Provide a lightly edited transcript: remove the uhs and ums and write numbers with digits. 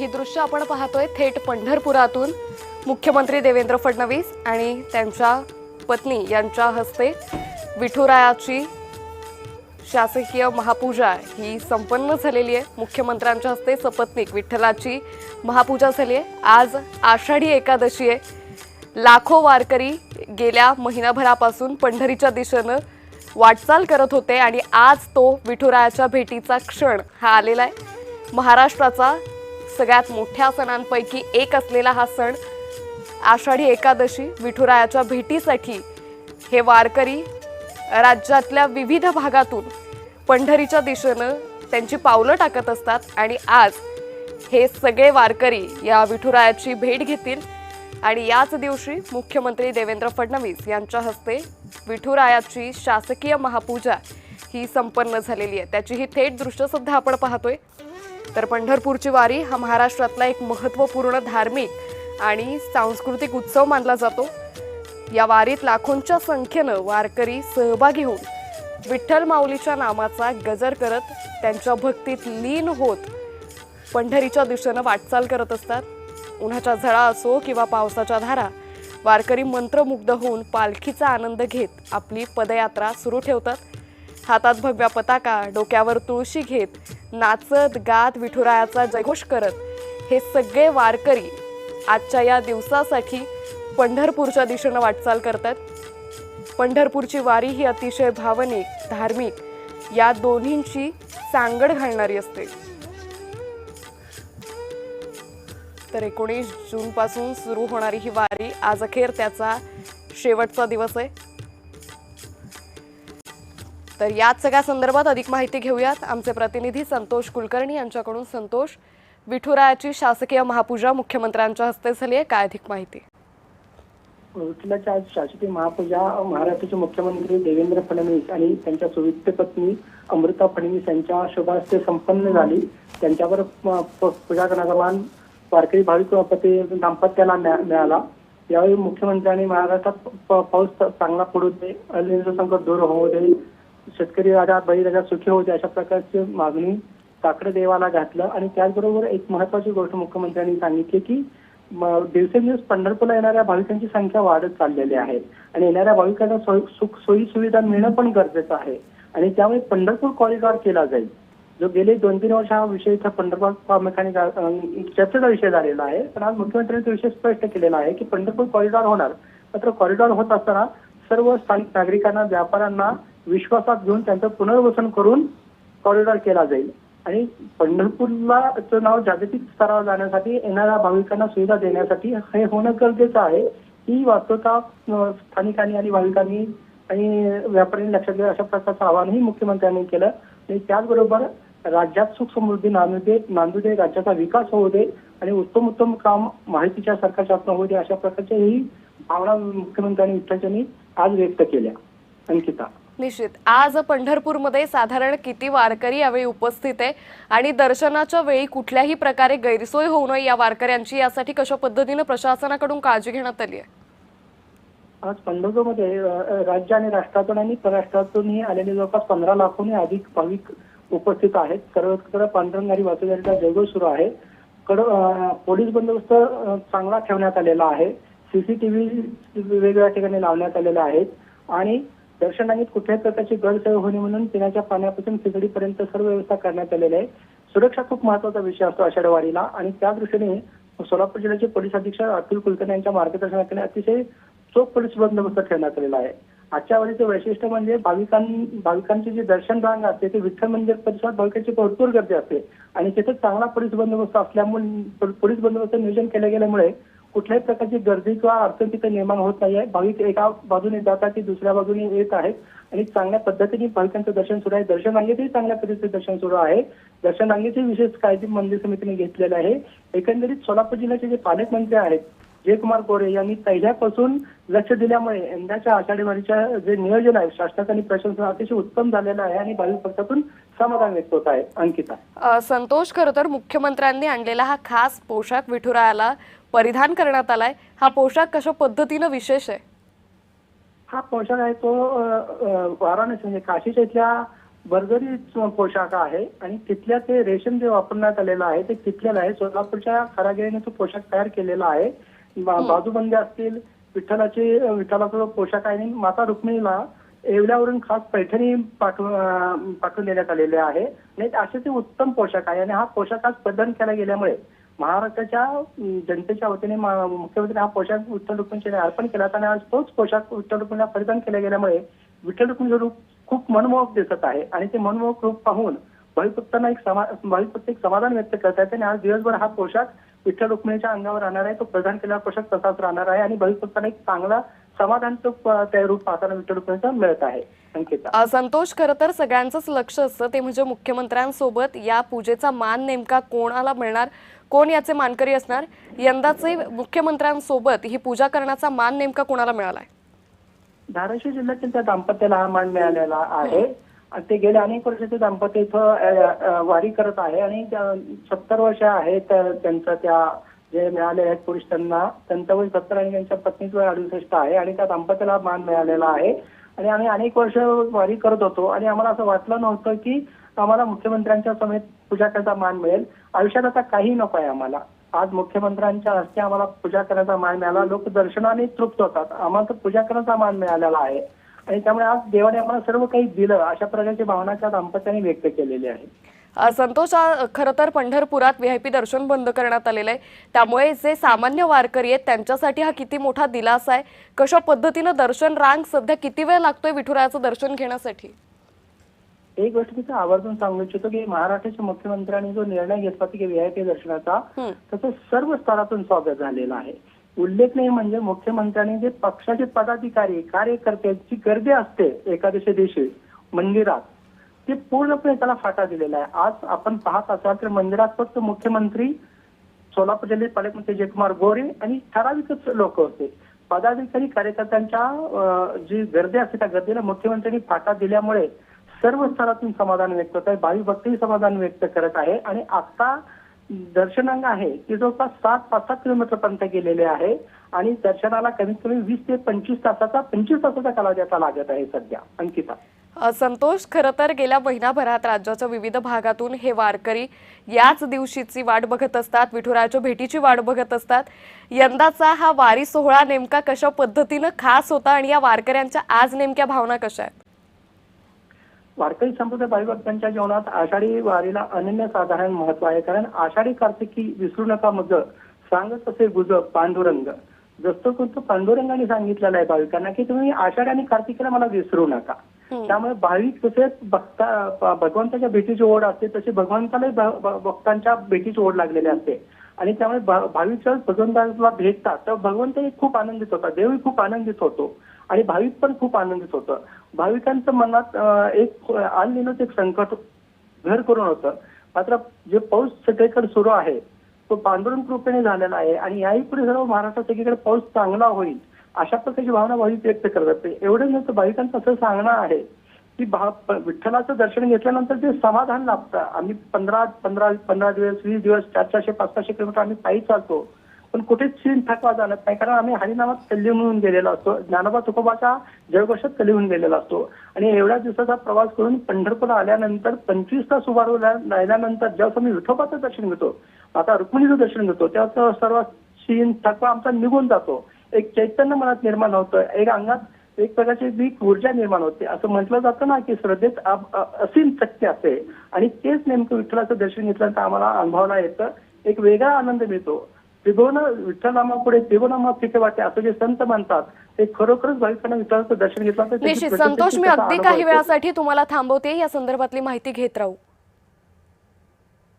ही दृश्य आपण पाहतोय थेट पंढरपुरातून मुख्यमंत्री देवेंद्र फडणवीस आणि त्यांच्या पत्नी यांच्या हस्ते विठुरायाची शासकीय महापूजा ही संपन्न झालेली आहे। मुख्यमंत्र्यांच्या हस्ते सपत्नीक विठ्ठलाची महापूजा झाली आहे। आज आषाढी एकादशी आहे। लाखो वारकरी गेल्या महिनाभरापासून पंढरीच्या दिशेने वाटचाल करत होते आणि आज तो विठुरायाच्या भेटीचा क्षण हा आलेला आहे। महाराष्ट्राचा सगळ्यात मोठ्या सणांपैकी एक असलेला हा सण आषाढी एकादशी विठुरायाच्या भेटीसाठी हे वारकरी राज्यातल्या विविध भागातून पंढरीच्या दिशेने त्यांची पावलं टाकत असतात आणि आज हे सगळे वारकरी या विठुरायाची भेट घेतील आणि याच दिवशी मुख्यमंत्री देवेंद्र फडणवीस यांच्या हस्ते विठुरायाची शासकीय महापूजा ही संपन्न झालेली आहे। त्याची ही थेट दृश्य सुद्धा आपण पाहतोय। तर पंढरपूरची वारी हा महाराष्ट्रातला एक महत्त्वपूर्ण धार्मिक आणि सांस्कृतिक उत्सव मानला जातो। या वारीत लाखोंच्या संख्येने वारकरी सहभागी होऊन विठ्ठल माऊलीच्या नामाचा गजर करत त्यांच्या भक्तीत लीन होत पंढरीच्या दिशेने वाटचाल करत असतात। उन्हाच्या झळा असो किंवा पावसाच्या धारा, वारकरी मंत्रमुग्ध होऊन पालखीचा आनंद घेत आपली पदयात्रा सुरू ठेवतात। हातात भगव्या पताका, डोक्यावर तुळशी घेत नाचत गात विठुरायाचा जयघोष करत हे सगळे वारकरी आजच्या या दिवसासाठी पंढरपूरच्या दिशेने वाटचाल करतात। पंढरपूरची वारी ही अतिशय भावनिक, धार्मिक या दोन्हींची सांगड घालणारी असते। तर 19 जून पासून सुरू होणारी ही वारी आज अखेर त्याचा शेवटचा दिवस आहे। तर याच सगळ्या संदर्भात अधिक माहिती घेऊयात आमचे प्रतिनिधी संतोष कुलकर्णी यांच्याकडून। संतोष, विठुरायाची शासकीय महापूजा मुख्यमंत्र्यांच्या हस्ते झाली आहे, काय अधिक माहिती? विठ्ठलाची आज शासकीय महापूजा महाराष्ट्राचे मुख्यमंत्री देवेंद्र फडणवीस आणि त्यांच्या सुविद्य पत्नी अमृता फडणवीस यांच्या शुभ हस्ते संपन्न झाली। त्यांच्यावर पूजा करण्याचा मान वारकरी भाविक दाम्पत्याला मिळाला। यावेळी मुख्यमंत्र्यांनी महाराष्ट्रात पाऊस चांगला पडू दे, अनिल संकट दूर होऊ दे, शेतकरी राजा बळीराजा सुखी होऊ दे अशा प्रकारची मागणी साकडे देवाला घातलं। आणि त्याचबरोबर एक महत्वाची गोष्ट मुख्यमंत्र्यांनी सांगितली की दिवसेंदिवस पंढरपूरला येणाऱ्या भाविकांची संख्या वाढत चाललेली आहे आणि येणाऱ्या भाविकांना सुख सोयी सुविधा मिळणं पण गरजेचं आहे आणि त्यामुळे पंढरपूर कॉरिडॉर केला जाईल। जो गेले 2-3 वर्ष हा विषय इथं पंढरपूर प्रामुख्याने चर्चेचा विषय झालेला आहे, पण आज मुख्यमंत्र्यांनी तो विषय स्पष्ट केलेला आहे की पंढरपूर कॉरिडॉर होणार। मात्र कॉरिडॉर होत असताना सर्व स्थानिक नागरिकांना, व्यापाऱ्यांना विश्वासात घेऊन त्यांचं पुनर्वसन करून कॉरिडॉर केला जाईल आणि पंढरपूरला नाव जागतिक स्तरावर जाण्यासाठी येणाऱ्या भाविकांना सुविधा देण्यासाठी हे होणं गरजेचं आहे। ही वास्तवता स्थानिकांनी आणि भाविकांनी आणि व्यापाऱ्यांनी लक्षात घ्या अशा प्रकारचं आवाहनही मुख्यमंत्र्यांनी केलं। आणि त्याचबरोबर राज्यात सुख समृद्धी नांदू दे, राज्याचा विकास होऊ दे आणि उत्तम काम माहितीच्या सरकारच्या हातून होऊ दे अशा प्रकारच्या ही भावना मुख्यमंत्र्यांनी विठ्ठलच्यांनी आज व्यक्त केल्या। अंकिता, निश्चित आज पंढरपूरमध्ये साधारण किती वारकरी यावेळी उपस्थित आहे आणि दर्शनाच्या वेळी कुठल्याही प्रकारे गैरसोय होऊ नये या वारकऱ्यांची, यासाठी कशा पद्धतीने प्रशासनाकडून काळजी घेण्यात आली आहे? आज पंढरपूरमध्ये राज्य आणि राष्ट्रातून आणि परराष्ट्रातूनही आलेले जवळपास 15 लाखांहून अधिक भाविक उपस्थित आहेत। सर्वत्र पांडुरंगारी वासुदेवाचा जयघोष सुरू आहे। पोलीस बंदोबस्त चांगला ठेवण्यात आलेला आहे। सीसीटीव्ही वेगवेगळ्या ठिकाणी लावण्यात आलेल्या आहेत आणि दर्शनात कुठल्याही प्रकारची गैरसोय होणे म्हणून पिण्याच्या पाण्यापासून खिचडीपर्यंत सर्व व्यवस्था करण्यात आलेली आहे। सुरक्षा खूप महत्वाचा विषय असतो आषाढ वारीला आणि त्या दृष्टीने सोलापूर जिल्ह्याचे पोलीस अधीक्षक अतुल कुलकर्णी यांच्या मार्गदर्शनाखाली अतिशय चोख पोलीस बंदोबस्त ठेवण्यात आलेला आहे। आजच्या वारीचं वैशिष्ट्य म्हणजे भाविकांचे जे दर्शन रांग असते ते विठ्ठल मंदिर परिसरात भाविकांची भरपूर गर्दी असते आणि तिथे चांगला पोलीस बंदोबस्त असल्यामुळे पोलीस बंदोबस्त नियोजन केलं गेल्यामुळे कुठल्याही प्रकारची गर्दी किंवा अडचण तिथे निर्माण होत नाहीये। भाविक एका बाजूने जातात की दुसऱ्या बाजूने येत आहेत आणि चांगल्या पद्धतीने भाविकांचं दर्शन सुरू आहे। दर्शन रांगेतही चांगल्या पद्धतीचे दर्शन सुरू आहे। दर्शन रांगेची विशेष काळजी मंदिर समितीने घेतलेली आहे। एकंदरीत सोलापूर जिल्ह्याचे जे पालकमंत्री आहेत जयकुमार गोरे यांनी पहिल्यापासून लक्ष दिल्यामुळे यंदाच्या आषाढी वारीच्या जे नियोजन आहे शासनाचं आणि प्रशासन अतिशय उत्तम झालेलं आहे आणि भाविक भक्तातून समाधान व्यक्त होत आहे। अंकिता, संतोष, खरं तर मुख्यमंत्र्यांनी आणलेला हा खास पोशाख विठुरायाला परिधान करण्यात आलाय। हा पोशाख कशा पद्धतीने विशेष आहे? हा पोशाख आहे तो वाराणसी म्हणजे काशीच्या इथल्या भरजरी पोशाख आहे आणि तिथल्या ते रेशम जे वापरण्यात आलेलं आहे ते तिथलेलं आहे. सोलापूरच्या कारागिरीने तो पोशाख तयार केलेला आहे. बाजूबंदी असतील, विठ्ठलाचा जो पोशाख आहे आणि माता रुक्मिणीला येवल्यावरून खास पैठणी पाठवून देण्यात आलेले आहे. आणि असे ते उत्तम पोशाख आहे आणि हा पोशाख आज प्रदान केला गेल्यामुळे महाराष्ट्राच्या जनतेच्या वतीने मुख्यमंत्री हा पोशाख विठ्ठल रुक्मिणीने अर्पण केला आणि आज तोच पोशाख विठ्ठल रुक्मिणीला परिधान केला गेल्यामुळे विठ्ठल रुक्मिणीचं रूप खूप मनमोहक दिसत आहे आणि ते मनमोहक रूप पाहून भाविक भक्त एक समाधान व्यक्त करत आहेत आणि आज दिवसभर हा पोशाख विठ्ठल रुक्मिणीच्या अंगावर राहणार आहे. तो प्रदान केलेला पोशाख तसाच राहणार आहे आणि भाविक भक्तांना एक चांगला समाधानचं त्या रूप पाहताना विठ्ठल रुक्मिणीचा मिळत आहे. अंकिता, संतोष, खरं तर सगळ्यांचंच लक्ष असतं ते म्हणजे मुख्यमंत्र्यांसोबत या पूजेचा मान नेमका कोणाला मिळणार, कोण याचे मानकरी असणार. यंदाचे मुख्यमंत्र्यांसोबत ही पूजा करण्याचा मान नेमका कोणाला मिळालाय? धाराशिव जिल्ह्यातील त्या दाम्पत्याला हा मान मिळालेला आहे. ते गेले अनेक वर्ष ते दाम्पत्य इथं वारी करत आहे आणि 70 वर्ष आहेत त्यांचं त्या जे मिळाले आहेत पुरुष त्यांचं वय 70 आणि त्यांच्या पत्नीचं वय 68 आहे आणि त्या दाम्पत्याला मान मिळालेला आहे. आणि आम्ही अनेक वर्ष वारी करत होतो आणि आम्हाला असं वाटलं नव्हतं की आम्हाला मुख्यमंत्र्यांच्या समेत पूजा करायचा मान मिळेल. आयुष्यात आता काही नको आहे आम्हाला. आज मुख्यमंत्र्यांच्या हस्ते आम्हाला पूजा करण्याचा मान मिळाला. लोक दर्शनाने तृप्त होतात. आम्हाला तर पूजा करण्याचा मान मिळालेला आहे आणि त्यामुळे आज देवाने आम्हाला सर्व काही दिलं अशा प्रकारची भावना त्या दाम्पत्याने व्यक्त केलेली आहे. संतोष, खरं तर पंढरपुरात VIP दर्शन बंद करण्यात आलेलं आहे, त्यामुळे जे सामान्य वारकरी आहेत त्यांच्यासाठी हा किती मोठा दिलासा आहे. कशा पद्धतीनं दर्शन रांग सध्या किती वेळ लागतोय विठुरायाचं दर्शन घेण्यासाठी? एक गोष्ट तिथं आवर्जून सांगू इच्छितो की महाराष्ट्राच्या मुख्यमंत्र्यांनी जो निर्णय घेतला की VIP दर्शनाचा, त्याचं सर्व स्तरातून स्वागत झालेलं आहे. उल्लेखनीय म्हणजे मुख्यमंत्र्यांनी जे पक्षाचे पदाधिकारी कार्यकर्त्यांची गर्दी असते एकादशी दिवशी मंदिरात, ते पूर्णपणे त्याला फाटा दिलेला आहे. आज आपण पाहत असाल तर मंदिरात फक्त मुख्यमंत्री, सोलापूर जिल्ह्यात पालकमंत्री जयकुमार गोरे आणि ठराविकच लोक होते. पदाधिकारी कार्यकर्त्यांच्या जी गर्दी असते त्या गर्दीला मुख्यमंत्र्यांनी फाटा दिल्यामुळे सर्व स्तरातून समाधान व्यक्त होत आहे. भाविक भक्तही समाधान व्यक्त करत आहे आणि आता दर्शनांग आहे ते जवळपास 7-5 किलोमीटर पर्यंत गेलेले आहे आणि दर्शनाला कमीत कमी 20 ते 25 तासाचा कालावधी आता लागत आहे सध्या. अंकिता, संतोष, खरं तर गेल्या महिनाभरात राज्याच्या विविध भागातून हे वारकरी याच दिवशीची वाट बघत असतात, विठुरायाच्या भेटीची वाट बघत असतात. यंदाचा हा वारी सोहळा नेमका कशा पद्धतीनं खास होता आणि या वारकऱ्यांच्या आज नेमक्या भावना कशा आहेत? वारकरी संप्रदाय भाविक भक्तांच्या जीवनात आषाढी वारीला अनन्यसाधारण महत्व आहे. कारण आषाढी कार्तिकी विसरू नका मग सांगत असे गुज पांडुरंग. जसं कोणतं पांडुरंगाने सांगितलेलं आहे भाविकांना की तुम्ही आषाढी आणि कार्तिकीला मला विसरू नका. त्यामुळे भाविक जसे भगवंताच्या भेटीची ओढ असते तशी भगवंतालाही भक्तांच्या भेटीची ओढ लागलेली असते आणि त्यामुळे भाविक भगवंताला भेटतात तर भगवंतही खूप आनंदित होतात, देवही खूप आनंदित होतो आणि भाविक पण खूप आनंदित होतं. भाविकांच्या मनात एक एक संकट घर करून होतं. मात्र जे पाऊस सगळीकडे सुरू आहे तो पांडुरंग कृपेने झालेला आहे आणि याही पुढे सर्व महाराष्ट्रात सगळीकडे पाऊस चांगला होईल अशा प्रकारची भावना भाविक व्यक्त करतात. एवढं नसतं, भाविकांचं असं सांगणं आहे की विठ्ठलाचं दर्शन घेतल्यानंतर ते समाधान लाभतं. आम्ही 15 दिवस 20 दिवस 400-500 किलोमीटर आम्ही पायी चालतो पण कुठेच क्षीण थकवा जाणत नाही. कारण आम्ही हरिनामात तल्लीन होऊन गेलेलो असतो, ज्ञानोबा तुकोबाच्या जयघोषात तल्लीन होऊन गेलेलो असतो आणि एवढ्या दिवसाचा प्रवास करून पंढरपूरला आल्यानंतर 25 तास उभारून राहिल्यानंतर जेव्हा आम्ही विठोबाचं दर्शन घेतो, आता रुक्मिणीचं दर्शन घेतो, तेव्हा सर्व क्षीण थकवा आमचा निघून जातो. एक चैतन्य मनात निर्माण होतं, एक अंगात एक प्रकारची ऊर्जा निर्माण होते. असं म्हटलं जातं ना की श्रद्धेत असीम शक्ती असते आणि तेच नेमकं विठ्ठलाचं दर्शन घेतल्यानंतर आम्हाला अनुभवाला येतं. एक वेगळा आनंद मिळतो. विठ्ठलामापुढे त्रिगुणामा फिके वाटे असं जे संत म्हणतात ते खरोखरच भाविकांना विठ्ठलाचं दर्शन घेतलं. निश्चित संतोष, मी अगदी काही वेळासाठी तुम्हाला थांबवते, या संदर्भातली माहिती घेत राहू.